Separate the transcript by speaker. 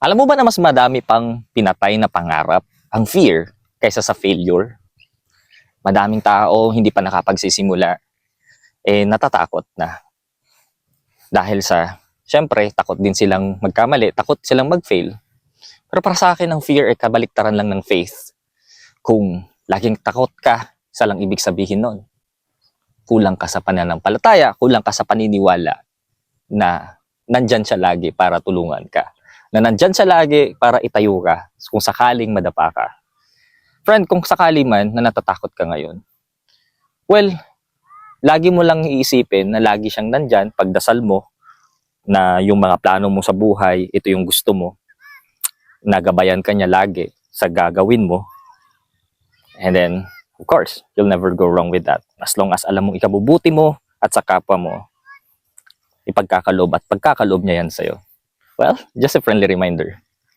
Speaker 1: Alam mo ba na mas madami pang pinatay na pangarap ang fear kaysa sa failure? Madaming tao hindi pa nakapagsisimula, natatakot na. Dahil sa, syempre, takot din silang magkamali, takot silang mag-fail. Pero para sa akin, ang fear ay kabaliktaran lang ng faith. Kung laging takot ka, isa lang ibig sabihin nun. Kulang ka sa pananampalataya, kulang ka sa paniniwala na nandyan siya lagi para tulungan ka. Na nandyan siya lagi para itayo ka kung sakaling madapa ka. Friend, kung sakali man na natatakot ka ngayon, well, lagi mo lang iisipin na lagi siyang nandyan, pagdasal mo, na yung mga plano mo sa buhay, ito yung gusto mo, nagabayan ka niya lagi sa gagawin mo. And then, of course, you'll never go wrong with that. As long as alam mong ikabubuti mo at sa kapwa mo, ipagkakaloob at pagkakaloob niya yan sa'yo. Well, just a friendly reminder.